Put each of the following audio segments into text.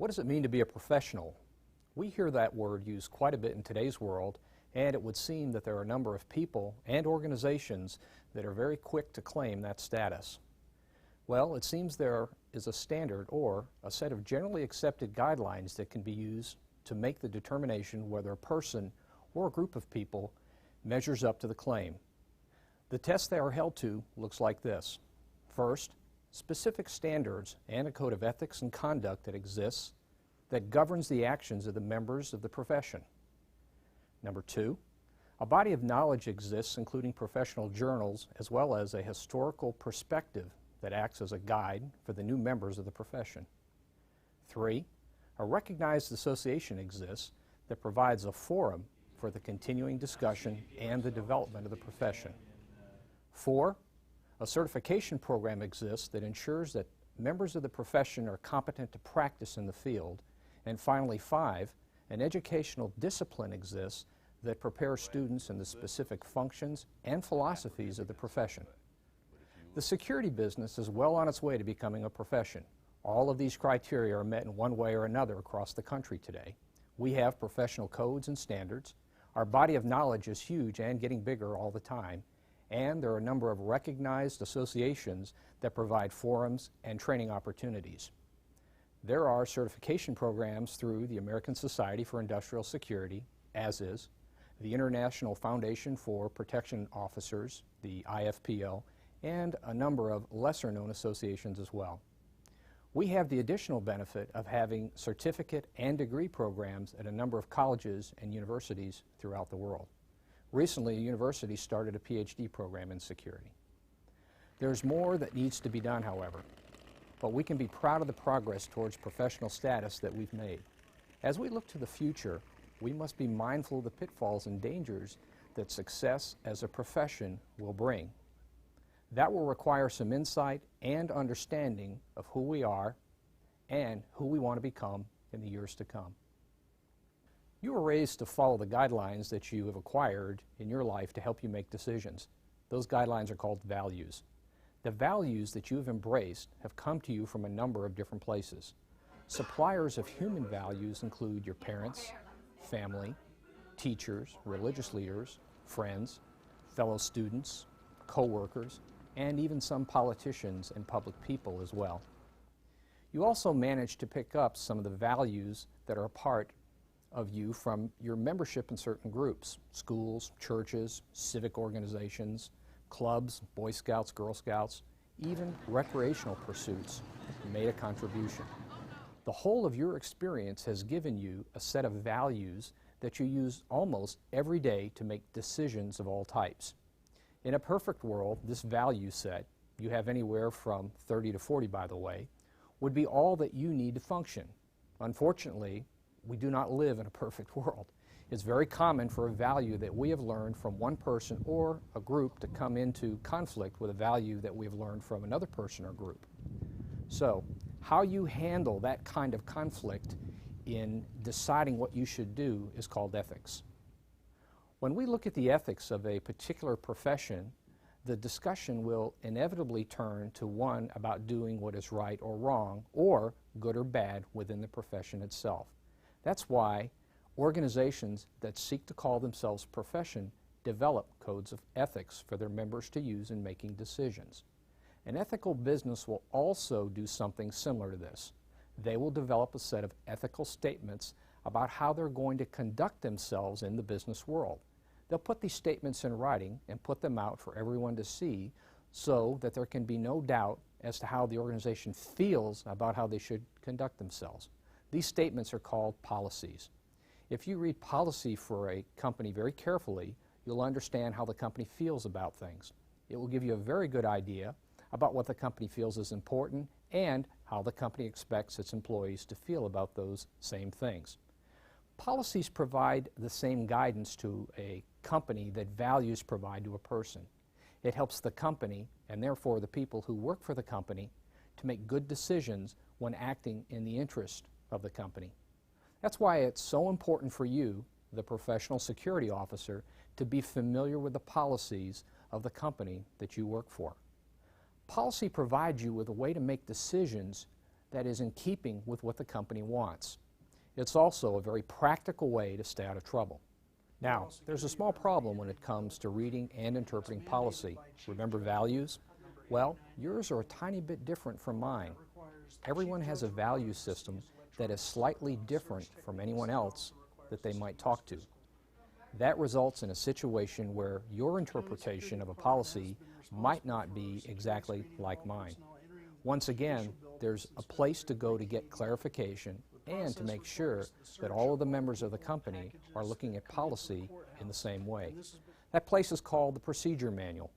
what does it mean to be a professional? We hear that word used quite a bit in today's world, and it would seem that there are a number of people and organizations that are very quick to claim that status. Well, it seems there is a standard or a set of generally accepted guidelines that can be used to make the determination whether a person or a group of people measures up to the claim. The test they are held to looks like this. First, specific standards and a code of ethics and conduct that exists that governs the actions of the members of the profession. Number two, a body of knowledge exists including professional journals as well as a historical perspective that acts as a guide for the new members of the profession. Three, a recognized association exists that provides a forum for the continuing discussion and the development of the profession. Four, a certification program exists that ensures that members of the profession are competent to practice in the field. And finally, five, an educational discipline exists that prepares students in the specific functions and philosophies of the profession. The security business is well on its way to becoming a profession. All of these criteria are met in one way or another across the country today. We have professional codes and standards. Our body of knowledge is huge and getting bigger all the time. And there are a number of recognized associations that provide forums and training opportunities. There are certification programs through the American Society for Industrial Security, as is, the International Foundation for Protection Officers, the IFPO, and a number of lesser-known associations as well. We have the additional benefit of having certificate and degree programs at a number of colleges and universities throughout the world. Recently, a university started a PhD program in security. There's more that needs to be done, however, but we can be proud of the progress towards professional status that we've made. As we look to the future, we must be mindful of the pitfalls and dangers that success as a profession will bring. That will require some insight and understanding of who we are and who we want to become in the years to come. You were raised to follow the guidelines that you have acquired in your life to help you make decisions. Those guidelines are called values. The values that you have embraced have come to you from a number of different places. Suppliers of human values include your parents, family, teachers, religious leaders, friends, fellow students, co-workers, and even some politicians and public people as well. You also manage to pick up some of the values that are a part of you from your membership in certain groups, schools, churches, civic organizations, clubs, Boy Scouts, Girl Scouts, even recreational pursuits made a contribution. The whole of your experience has given you a set of values that you use almost every day to make decisions of all types. In a perfect world, this value set, you have anywhere from 30 to 40 by the way, would be all that you need to function. Unfortunately, we do not live in a perfect world. It's very common for a value that we have learned from one person or a group to come into conflict with a value that we have learned from another person or group. So, how you handle that kind of conflict in deciding what you should do is called ethics. When we look at the ethics of a particular profession, the discussion will inevitably turn to one about doing what is right or wrong, or good or bad within the profession itself. That's why organizations that seek to call themselves profession develop codes of ethics for their members to use in making decisions. An ethical business will also do something similar to this. They will develop a set of ethical statements about how they're going to conduct themselves in the business world. They'll put these statements in writing and put them out for everyone to see so that there can be no doubt as to how the organization feels about how they should conduct themselves. These statements are called policies. If you read policy for a company very carefully, you'll understand how the company feels about things. It will give you a very good idea about what the company feels is important and how the company expects its employees to feel about those same things. Policies provide the same guidance to a company that values provide to a person. It helps the company, and therefore the people who work for the company, to make good decisions when acting in the interest of the company. That's why it's so important for you, the professional security officer, to be familiar with the policies of the company that you work for. Policy provides you with a way to make decisions that is in keeping with what the company wants. It's also a very practical way to stay out of trouble. Now, there's a small problem when it comes to reading and interpreting policy. Remember values? Well, yours are a tiny bit different from mine. Everyone has a value system that is slightly different from anyone else that they might talk to. That results in a situation where your interpretation of a policy might not be exactly like mine. Once again, there's a place to go to get clarification and to make sure that all of the members of the company are looking at policy in the same way. That place is called the procedure manual.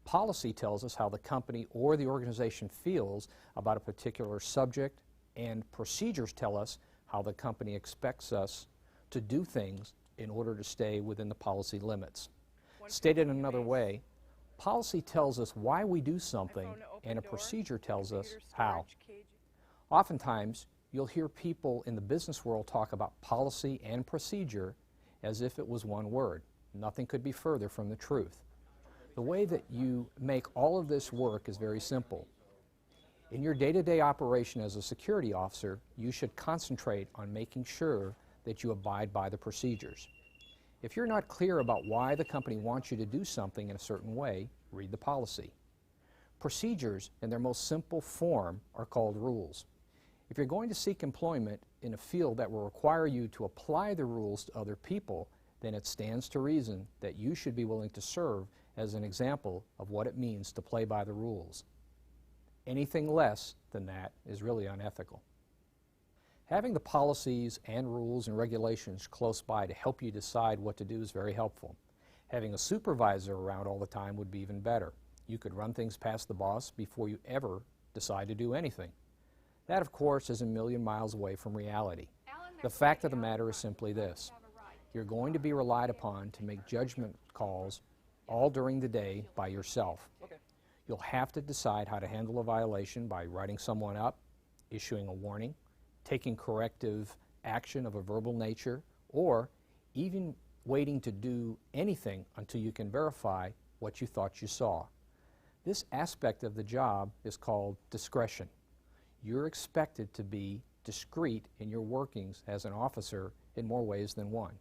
Policy tells us how the company or the organization feels about a particular subject, and procedures tell us how the company expects us to do things in order to stay within the policy limits. Stated another way, policy tells us why we do something, and a procedure tells us how. Oftentimes, you'll hear people in the business world talk about policy and procedure as if it was one word. Nothing could be further from the truth. The way that you make all of this work is very simple. In your day-to-day operation as a security officer, you should concentrate on making sure that you abide by the procedures. If you're not clear about why the company wants you to do something in a certain way, read the policy. Procedures, in their most simple form, are called rules. If you're going to seek employment in a field that will require you to apply the rules to other people, then it stands to reason that you should be willing to serve as an example of what it means to play by the rules. Anything less than that is really unethical. Having the policies and rules and regulations close by to help you decide what to do is very helpful. Having a supervisor around all the time would be even better. You could run things past the boss before you ever decide to do anything. That, of course, is a million miles away from reality. The fact of the matter is simply this. You're going to be relied upon to make judgment calls all during the day by yourself. You'll have to decide how to handle a violation by writing someone up, issuing a warning, taking corrective action of a verbal nature, or even waiting to do anything until you can verify what you thought you saw. This aspect of the job is called discretion. You're expected to be discreet in your workings as an officer in more ways than one.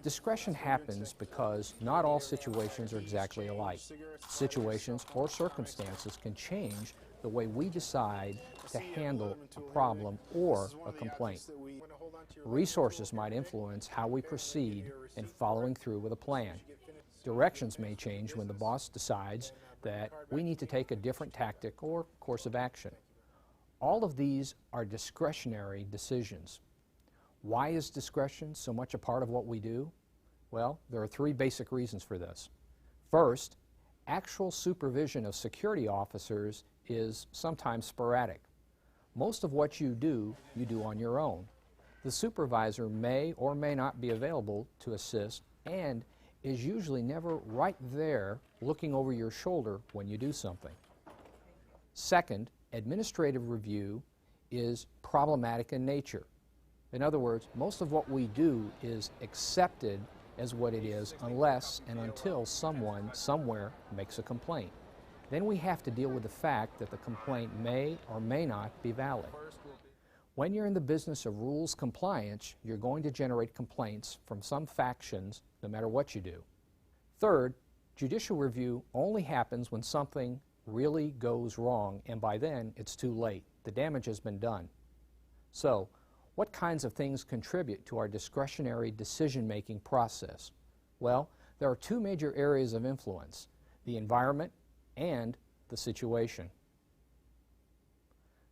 Discretion happens because not all situations are exactly alike. Situations or circumstances can change the way we decide to handle a problem or a complaint. Resources might influence how we proceed in following through with a plan. Directions may change when the boss decides that we need to take a different tactic or course of action. All of these are discretionary decisions. Why is discretion so much a part of what we do? Well, there are three basic reasons for this. First, actual supervision of security officers is sometimes sporadic. Most of what you do on your own. The supervisor may or may not be available to assist and is usually never right there looking over your shoulder when you do something. Second, administrative review is problematic in nature. In other words, most of what we do is accepted as what it is unless and until someone somewhere makes a complaint. Then we have to deal with the fact that the complaint may or may not be valid. When you're in the business of rules compliance, you're going to generate complaints from some factions no matter what you do. Third, judicial review only happens when something really goes wrong, and by then it's too late. The damage has been done. So, what kinds of things contribute to our discretionary decision-making process? Well, there are two major areas of influence: the environment and the situation.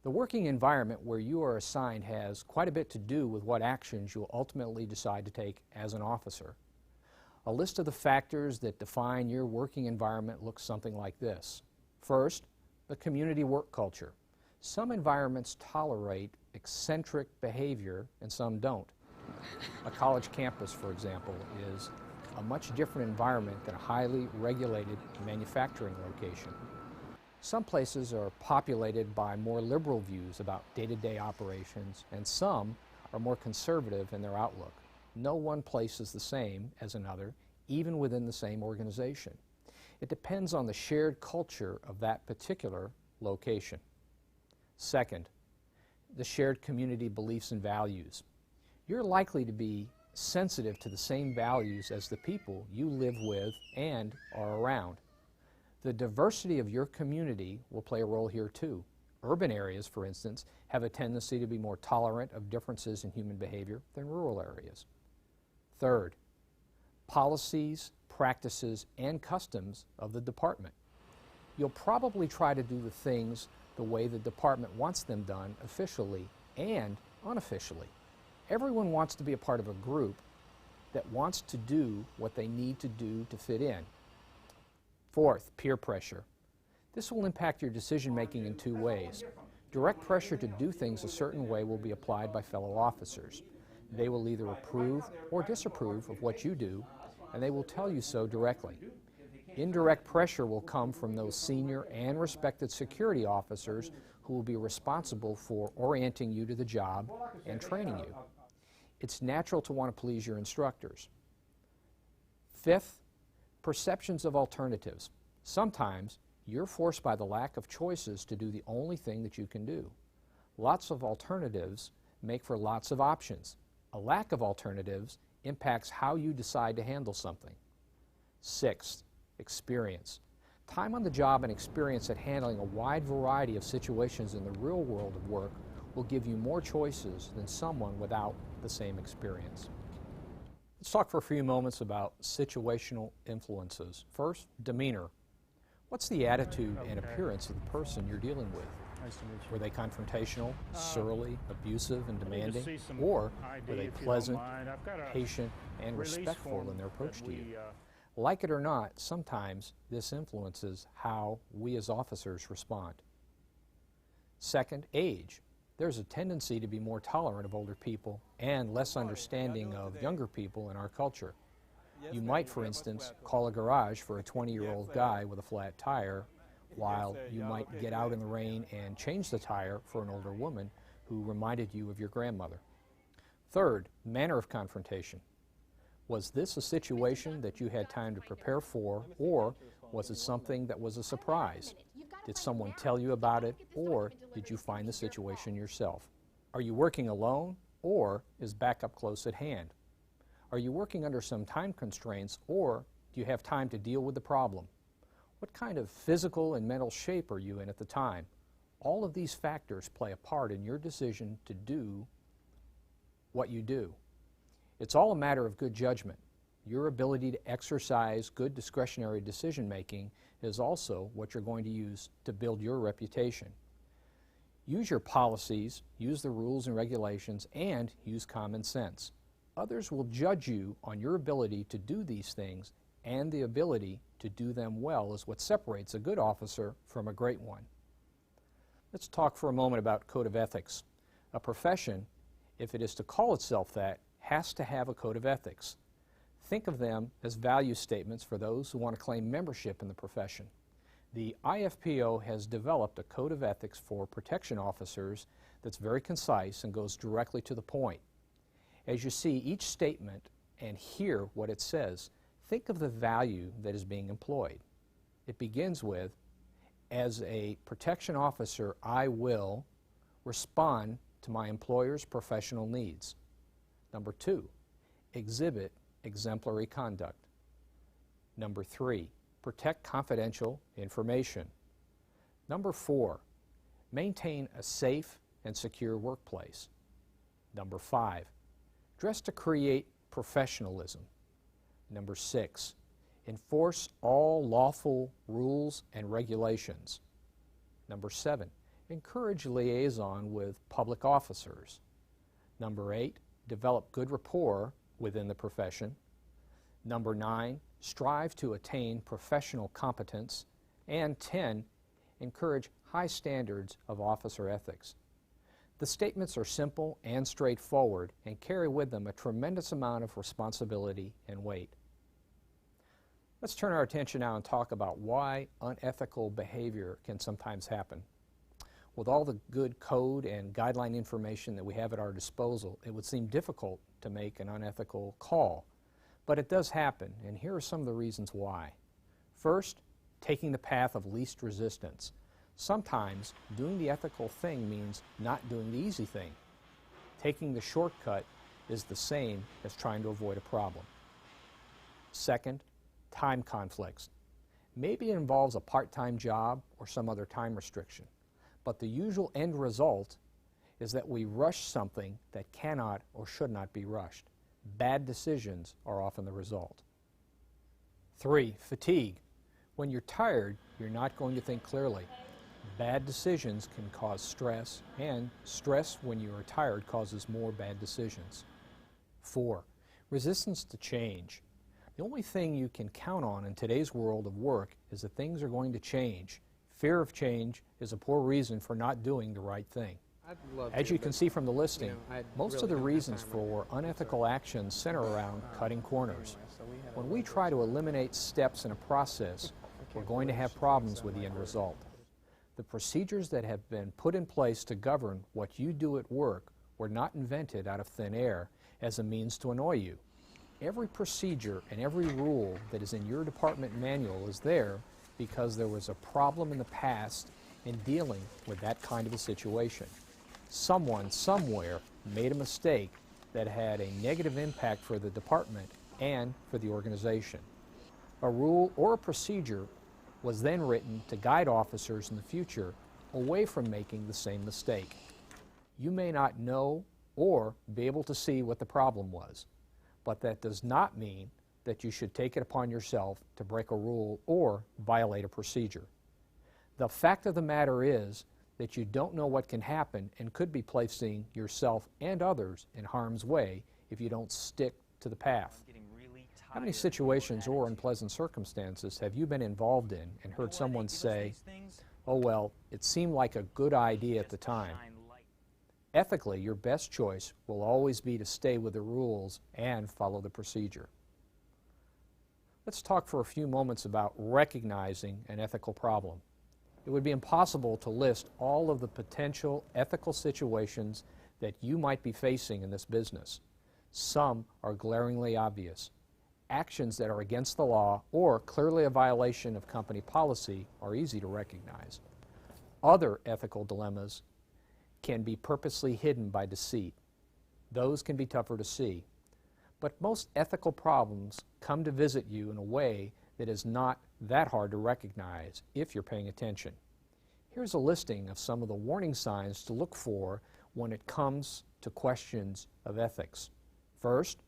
The working environment where you are assigned has quite a bit to do with what actions you'll ultimately decide to take as an officer. A list of the factors that define your working environment looks something like this. First, the community work culture. Some environments tolerate eccentric behavior and some don't. A college campus, for example, is a much different environment than a highly regulated manufacturing location. Some places are populated by more liberal views about day-to-day operations, and some are more conservative in their outlook. No one place is the same as another, even within the same organization. It depends on the shared culture of that particular location. Second, the shared community beliefs and values. You're likely to be sensitive to the same values as the people you live with and are around. The diversity of your community will play a role here too. Urban areas, for instance, have a tendency to be more tolerant of differences in human behavior than rural areas. Third, policies, practices, and customs of the department. You'll probably try to do the things the way the department wants them done officially and unofficially. Everyone wants to be a part of a group that wants to do what they need to do to fit in. Fourth, peer pressure. This will impact your decision making in two ways. Direct pressure to do things a certain way will be applied by fellow officers. They will either approve or disapprove of what you do, and they will tell you so directly. Indirect pressure will come from those senior and respected security officers who will be responsible for orienting you to the job and training you. It's natural to want to please your instructors. Fifth, perceptions of alternatives. Sometimes you're forced by the lack of choices to do the only thing that you can do. Lots of alternatives make for lots of options. A lack of alternatives impacts how you decide to handle something. Sixth, experience. Time on the job and experience at handling a wide variety of situations in the real world of work will give you more choices than someone without the same experience. Let's talk for a few moments about situational influences. First, demeanor. What's the attitude and appearance of the person you're dealing with? Nice to meet you. Were they confrontational, surly, abusive, and demanding? Or were they pleasant, patient, and respectful in their approach to you? Like it or not, sometimes this influences how we as officers respond. Second, age. There's a tendency to be more tolerant of older people and less understanding of younger people in our culture. You might, for instance, call a garage for a 20-year-old guy with a flat tire, while you might get out in the rain and change the tire for an older woman who reminded you of your grandmother. Third, manner of confrontation. Was this a situation that you had time to prepare for, or was it something that was a surprise? Did someone tell you about it, or did you find the situation yourself? Are you working alone, or is backup close at hand? Are you working under some time constraints, or do you have time to deal with the problem? What kind of physical and mental shape are you in at the time? All of these factors play a part in your decision to do what you do. It's all a matter of good judgment. Your ability to exercise good discretionary decision making is also what you're going to use to build your reputation. Use your policies, use the rules and regulations, and use common sense. Others will judge you on your ability to do these things, and the ability to do them well is what separates a good officer from a great one. Let's talk for a moment about code of ethics. A profession, if it is to call itself that, has to have a code of ethics. Think of them as value statements for those who want to claim membership in the profession. The IFPO has developed a code of ethics for protection officers that's very concise and goes directly to the point. As you see each statement and hear what it says, think of the value that is being employed. It begins with, as a protection officer, I will respond to my employer's professional needs. Number 2, exhibit exemplary conduct. Number 3, protect confidential information. Number 4, maintain a safe and secure workplace. Number 5, dress to create professionalism. Number 6, enforce all lawful rules and regulations. Number 7, encourage liaison with public officers. Number 8, develop good rapport within the profession. Number 9, strive to attain professional competence. And 10, encourage high standards of officer ethics. The statements are simple and straightforward and carry with them a tremendous amount of responsibility and weight. Let's turn our attention now and talk about why unethical behavior can sometimes happen. With all the good code and guideline information that we have at our disposal, it would seem difficult to make an unethical call. But it does happen, and here are some of the reasons why. First, taking the path of least resistance. Sometimes doing the ethical thing means not doing the easy thing. Taking the shortcut is the same as trying to avoid a problem. Second, time conflicts. Maybe it involves a part-time job or some other time restriction, but the usual end result is that we rush something that cannot or should not be rushed. Bad decisions are often the result. 3, fatigue. When you're tired, you're not going to think clearly. Bad decisions can cause stress, and stress when you are tired causes more bad decisions. 4, resistance to change. The only thing you can count on in today's world of work is that things are going to change. Fear of change is a poor reason for not doing the right thing. As you can see from the listing, most of the reasons for unethical actions center around cutting corners. When we try to eliminate steps in a process, we're going to have problems with the end result. The procedures that have been put in place to govern what you do at work were not invented out of thin air as a means to annoy you. Every procedure and every rule that is in your department manual is there because there was a problem in the past in dealing with that kind of a situation. Someone, somewhere, made a mistake that had a negative impact for the department and for the organization. A rule or a procedure was then written to guide officers in the future away from making the same mistake. You may not know or be able to see what the problem was, but that does not mean that you should take it upon yourself to break a rule or violate a procedure. The fact of the matter is that you don't know what can happen and could be placing yourself and others in harm's way if you don't stick to the path. How many situations or unpleasant circumstances have you been involved in and heard someone say, "Oh well, it seemed like a good idea at the time"? Ethically, your best choice will always be to stay with the rules and follow the procedure. Let's talk for a few moments about recognizing an ethical problem. It would be impossible to list all of the potential ethical situations that you might be facing in this business. Some are glaringly obvious. Actions that are against the law or clearly a violation of company policy are easy to recognize. Other ethical dilemmas can be purposely hidden by deceit. Those can be tougher to see. But most ethical problems come to visit you in a way that is not that hard to recognize if you're paying attention. Here's a listing of some of the warning signs to look for when it comes to questions of ethics. First,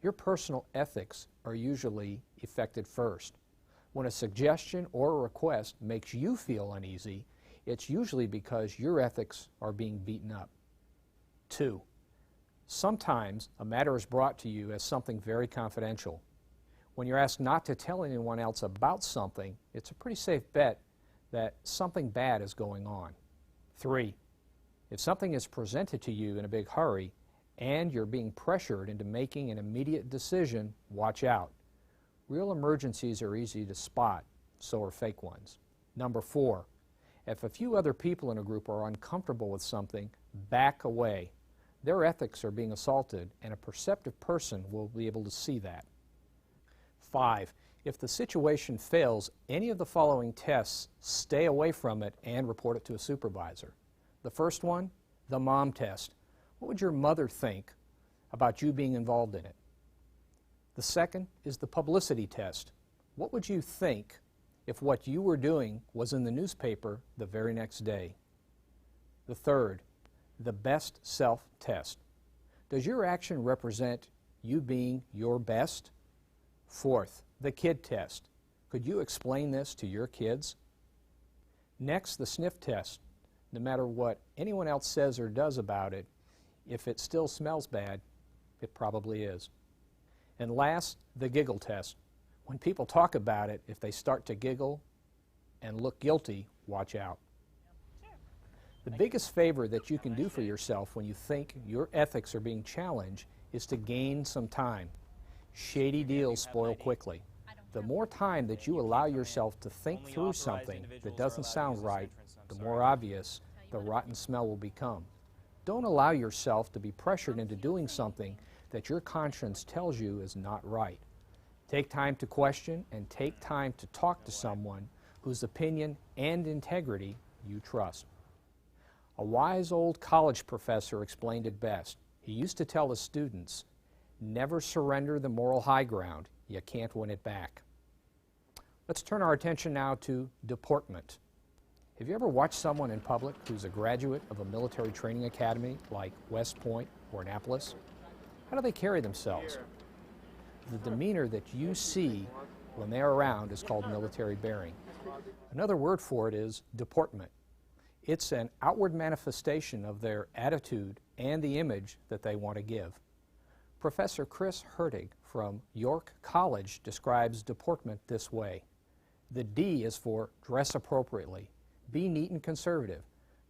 your personal ethics are usually affected first. When a suggestion or a request makes you feel uneasy, it's usually because your ethics are being beaten up. 2, sometimes a matter is brought to you as something very confidential. When you're asked not to tell anyone else about something, it's a pretty safe bet that something bad is going on. 3, if something is presented to you in a big hurry and you're being pressured into making an immediate decision, watch out. Real emergencies are easy to spot, so are fake ones. Number 4, if a few other people in a group are uncomfortable with something, back away. Their ethics are being assaulted, and a perceptive person will be able to see that. 5, if the situation fails any of the following tests, stay away from it and report it to a supervisor. The first one, the mom test. What would your mother think about you being involved in it? The second is the publicity test. What would you think if what you were doing was in the newspaper the very next day? The third, the best self test. Does your action represent you being your best? Fourth, the kid test. Could you explain this to your kids? Next, the sniff test. No matter what anyone else says or does about it, if it still smells bad, it probably is. And last, the giggle test. When people talk about it, if they start to giggle and look guilty, watch out. The biggest favor that you can do for yourself when you think your ethics are being challenged is to gain some time. Shady deals spoil quickly. The more time that you allow yourself to think through something that doesn't sound right, the more obvious the rotten smell will become. Don't allow yourself to be pressured into doing something that your conscience tells you is not right. Take time to question and take time to talk to someone whose opinion and integrity you trust. A wise old college professor explained it best. He used to tell his students, never surrender the moral high ground. You can't win it back. Let's turn our attention now to deportment. Have you ever watched someone in public who's a graduate of a military training academy like West Point or Annapolis? How do they carry themselves? The demeanor that you see when they're around is called military bearing. Another word for it is deportment. It's an outward manifestation of their attitude and the image that they want to give. Professor Chris Hertig from York College describes deportment this way. The D is for dress appropriately. Be neat and conservative.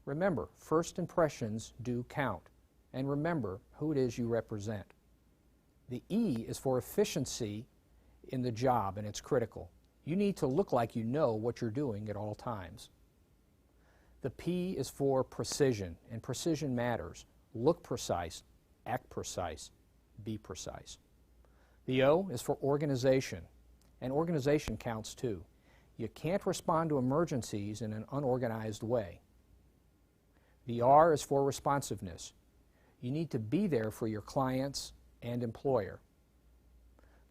Remember, first impressions do count. And remember who it is you represent. The E is for efficiency in the job, and it's critical. You need to look like you know what you're doing at all times. The P is for precision, and precision matters. Look precise, act precise, be precise. The O is for organization, and organization counts too. You can't respond to emergencies in an unorganized way. The R is for responsiveness. You need to be there for your clients and employer.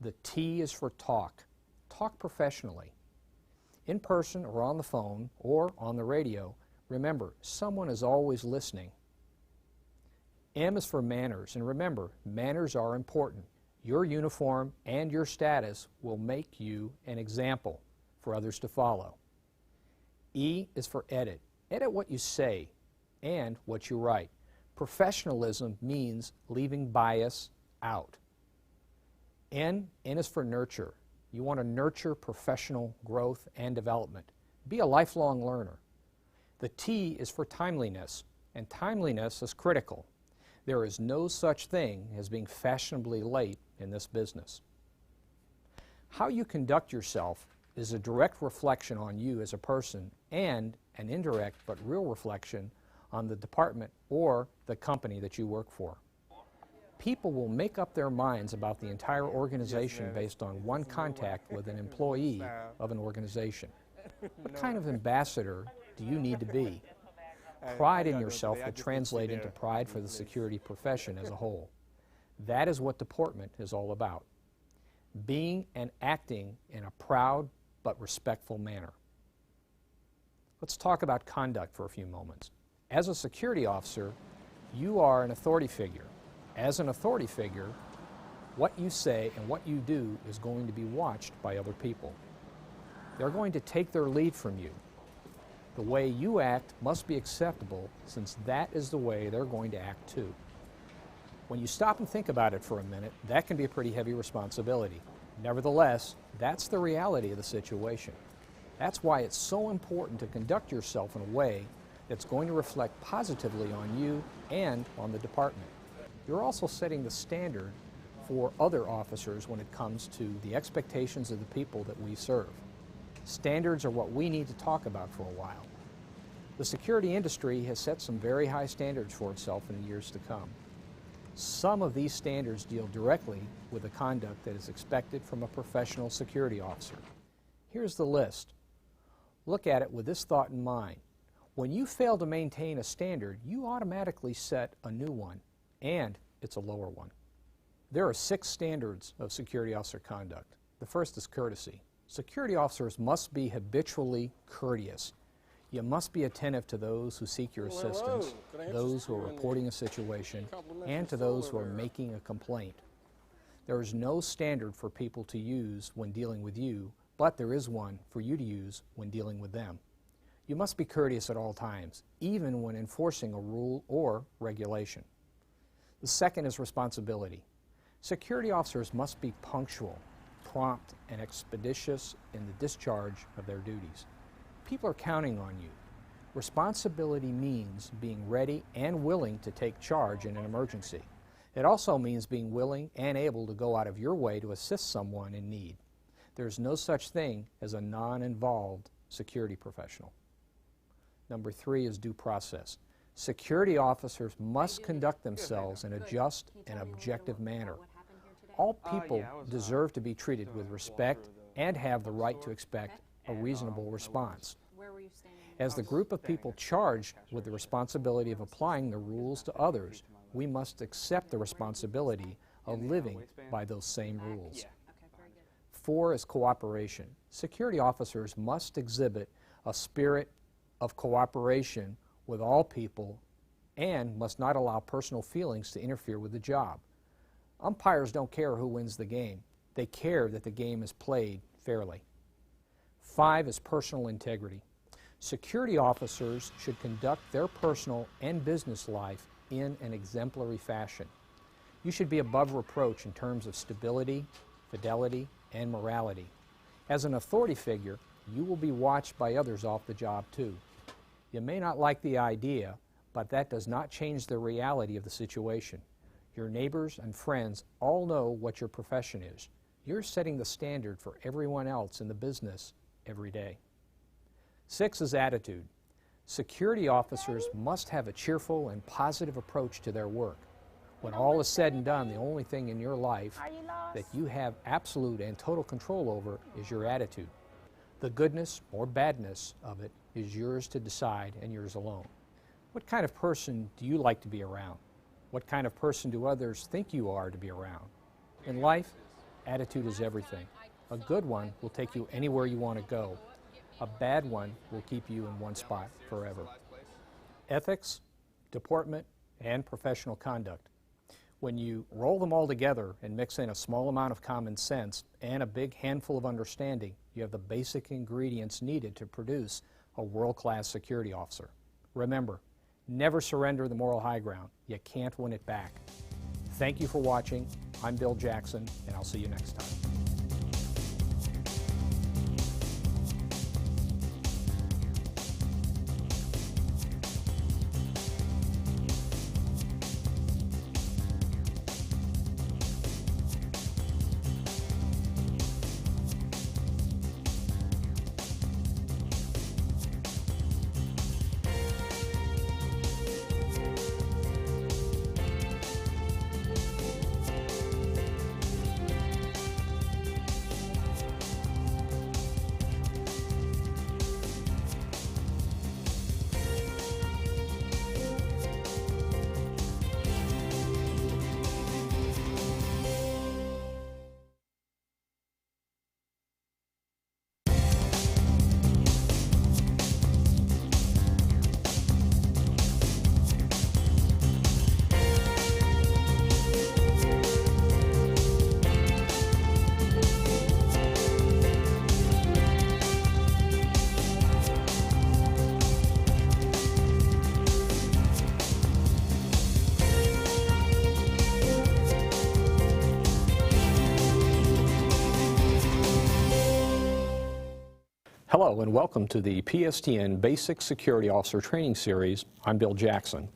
The T is for talk. Talk professionally. In person or on the phone or on the radio, remember, someone is always listening. M is for manners, and remember, manners are important. Your uniform and your status will make you an example for others to follow. E is for edit. Edit what you say and what you write. Professionalism means leaving bias out. N is for nurture. You want to nurture professional growth and development. Be a lifelong learner. The T is for timeliness, and timeliness is critical. There is no such thing as being fashionably late in this business. How you conduct yourself is a direct reflection on you as a person and an indirect but real reflection on the department or the company that you work for. People will make up their minds about the entire organization based on one contact with an employee of an organization. What kind of ambassador do you need to be? Pride in yourself will translate into pride for the security profession as a whole. That is what deportment is all about. Being and acting in a proud but respectful manner. Let's talk about conduct for a few moments. As a security officer, you are an authority figure. As an authority figure, what you say and what you do is going to be watched by other people. They're going to take their lead from you. The way you act must be acceptable, since that is the way they're going to act too. When you stop and think about it for a minute, that can be a pretty heavy responsibility. Nevertheless, that's the reality of the situation. That's why it's so important to conduct yourself in a way that's going to reflect positively on you and on the department. You're also setting the standard for other officers when it comes to the expectations of the people that we serve. Standards are what we need to talk about for a while. The security industry has set some very high standards for itself in the years to come. Some of these standards deal directly with the conduct that is expected from a professional security officer. Here's the list. Look at it with this thought in mind. When you fail to maintain a standard, you automatically set a new one, and it's a lower one. There are 6 standards of security officer conduct. The first is courtesy. Security officers must be habitually courteous. You must be attentive to those who seek your assistance, those who are reporting a situation, and to those who are making a complaint. There is no standard for people to use when dealing with you, but there is one for you to use when dealing with them. You must be courteous at all times, even when enforcing a rule or regulation. The second is responsibility. Security officers must be punctual, prompt, and expeditious in the discharge of their duties. People are counting on you. Responsibility means being ready and willing to take charge in an emergency. It also means being willing and able to go out of your way to assist someone in need. There's no such thing as a non-involved security professional. Number 3 is due process. Security officers must conduct themselves in a just and objective manner. All people deserve to be treated with respect and have the right to expect a reasonable response. As the group of people charged with the responsibility of applying the rules to others, we must accept the responsibility of living by those same rules. 4 is cooperation. Security officers must exhibit a spirit of cooperation with all people and must not allow personal feelings to interfere with the job. Umpires don't care who wins the game. They care that the game is played fairly. 5 is personal integrity. Security officers should conduct their personal and business life in an exemplary fashion. You should be above reproach in terms of stability, fidelity, and morality. As an authority figure, you will be watched by others off the job too. You may not like the idea, but that does not change the reality of the situation. Your neighbors and friends all know what your profession is. You're setting the standard for everyone else in the business every day. 6 is attitude. Security officers must have a cheerful and positive approach to their work. When all is said and done, the only thing in your life that you have absolute and total control over is your attitude. The goodness or badness of it is yours to decide and yours alone. What kind of person do you like to be around? What kind of person do others think you are to be around? In life, attitude is everything. A good one will take you anywhere you want to go. A bad one will keep you in one spot forever. Ethics, deportment, and professional conduct. When you roll them all together and mix in a small amount of common sense and a big handful of understanding, you have the basic ingredients needed to produce a world-class security officer. Remember, never surrender the moral high ground. You can't win it back. Thank you for watching. I'm Bill Jackson, and I'll see you next time. Hello and welcome to the PSTN Basic Security Officer Training Series. I'm Bill Jackson.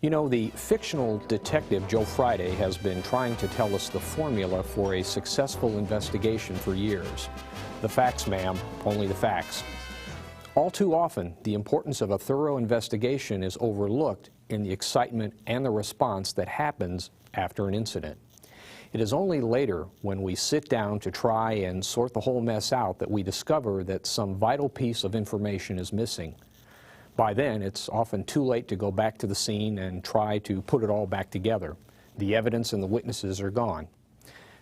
You know, the fictional detective Joe Friday has been trying to tell us the formula for a successful investigation for years. The facts, ma'am, only the facts. All too often, the importance of a thorough investigation is overlooked in the excitement and the response that happens after an incident. It is only later, when we sit down to try and sort the whole mess out, that we discover that some vital piece of information is missing. By then, it's often too late to go back to the scene and try to put it all back together. The evidence and the witnesses are gone.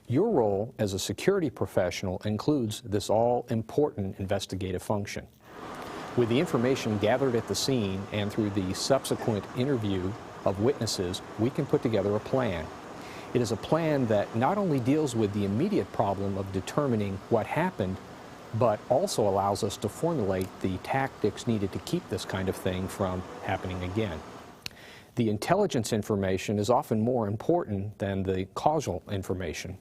Your role as a security professional includes this all-important investigative function. With the information gathered at the scene and through the subsequent interview of witnesses, we can put together a plan. It is a plan that not only deals with the immediate problem of determining what happened, but also allows us to formulate the tactics needed to keep this kind of thing from happening again. The intelligence information is often more important than the causal information.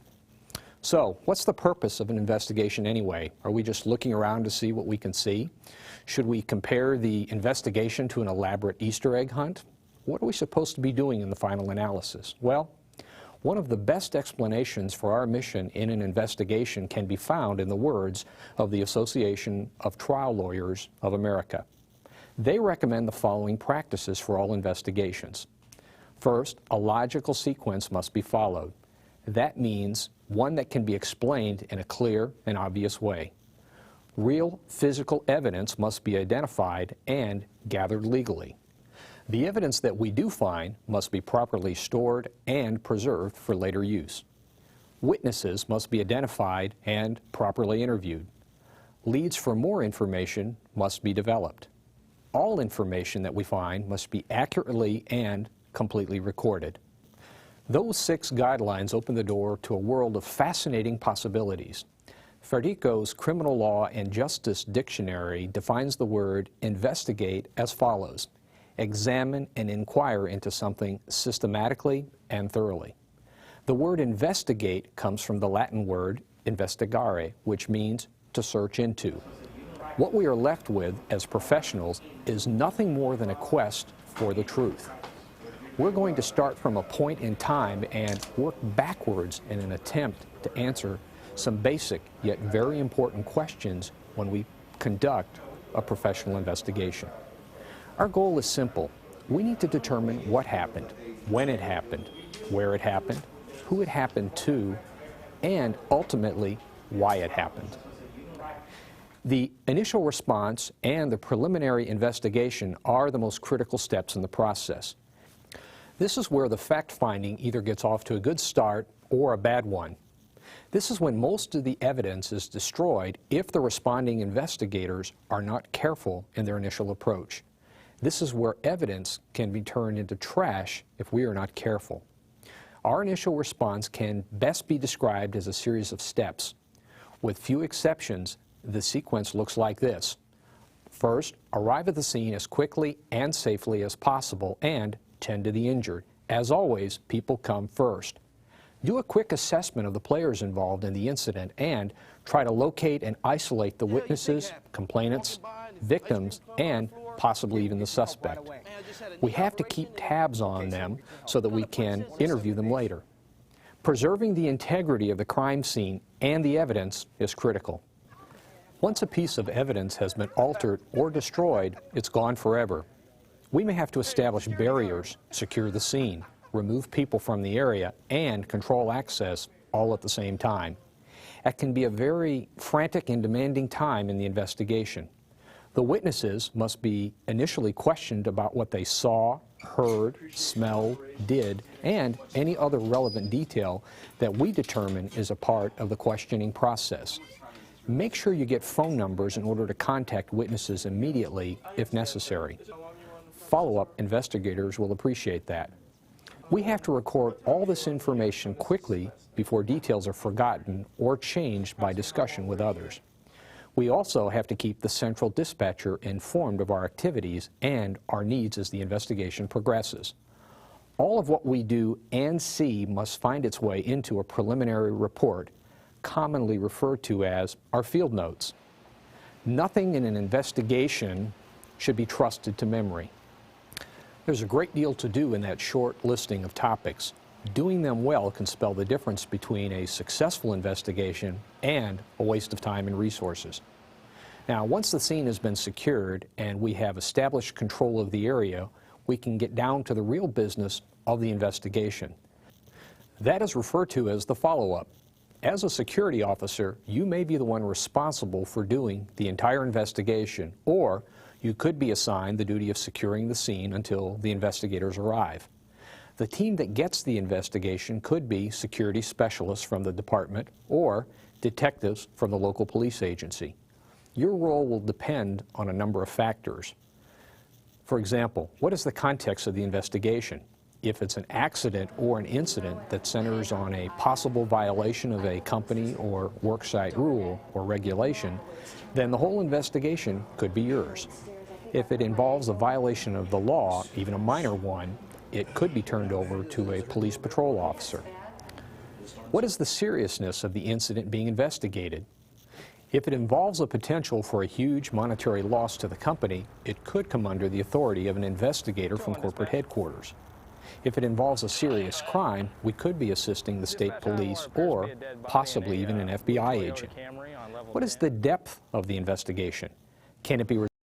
So, what's the purpose of an investigation anyway? Are we just looking around to see what we can see? Should we compare the investigation to an elaborate Easter egg hunt? What are we supposed to be doing in the final analysis? Well, one of the best explanations for our mission in an investigation can be found in the words of the Association of Trial Lawyers of America. They recommend the following practices for all investigations. First, a logical sequence must be followed. That means one that can be explained in a clear and obvious way. Real physical evidence must be identified and gathered legally. The evidence that we do find must be properly stored and preserved for later use. Witnesses must be identified and properly interviewed. Leads for more information must be developed. All information that we find must be accurately and completely recorded. Those 6 guidelines open the door to a world of fascinating possibilities. Federico's Criminal Law and Justice Dictionary defines the word investigate as follows: examine and inquire into something systematically and thoroughly. The word investigate comes from the Latin word investigare, which means to search into. What we are left with as professionals is nothing more than a quest for the truth. We're going to start from a point in time and work backwards in an attempt to answer some basic yet very important questions when we conduct a professional investigation. Our goal is simple. We need to determine what happened, when it happened, where it happened, who it happened to, and ultimately why it happened. The initial response and the preliminary investigation are the most critical steps in the process. This is where the fact-finding either gets off to a good start or a bad one. This is when most of the evidence is destroyed if the responding investigators are not careful in their initial approach. This is where evidence can be turned into trash if we are not careful. Our initial response can best be described as a series of steps. With few exceptions, the sequence looks like this. First, arrive at the scene as quickly and safely as possible and tend to the injured. As always, people come first. Do a quick assessment of the players involved in the incident and try to locate and isolate the witnesses, complainants, victims, and possibly even the suspect. We have to keep tabs on them so that we can interview them later. Preserving the integrity of the crime scene and the evidence is critical. Once a piece of evidence has been altered or destroyed, it's gone forever. We may have to establish barriers, secure the scene, remove people from the area, and control access all at the same time. That can be a very frantic and demanding time in the investigation. The witnesses must be initially questioned about what they saw, heard, smelled, did, and any other relevant detail that we determine is a part of the questioning process. Make sure you get phone numbers in order to contact witnesses immediately if necessary. Follow-up investigators will appreciate that. We have to record all this information quickly before details are forgotten or changed by discussion with others. We also have to keep the central dispatcher informed of our activities and our needs as the investigation progresses. All of what we do and see must find its way into a preliminary report, commonly referred to as our field notes. Nothing in an investigation should be trusted to memory. There's a great deal to do in that short listing of topics. Doing them well can spell the difference between a successful investigation and a waste of time and resources. Now, once the scene has been secured and we have established control of the area, we can get down to the real business of the investigation. That is referred to as the follow-up. As a security officer, you may be the one responsible for doing the entire investigation, or you could be assigned the duty of securing the scene until the investigators arrive. The team that gets the investigation could be security specialists from the department or detectives from the local police agency. Your role will depend on a number of factors. For example, what is the context of the investigation? If it's an accident or an incident that centers on a possible violation of a company or worksite rule or regulation, then the whole investigation could be yours. If it involves a violation of the law, even a minor one, it could be turned over to a police patrol officer. What is the seriousness of the incident being investigated? If it involves a potential for a huge monetary loss to the company, it could come under the authority of an investigator from corporate headquarters. If it involves a serious crime, we could be assisting the state police or possibly even an FBI agent. What is the depth of the investigation? Can it be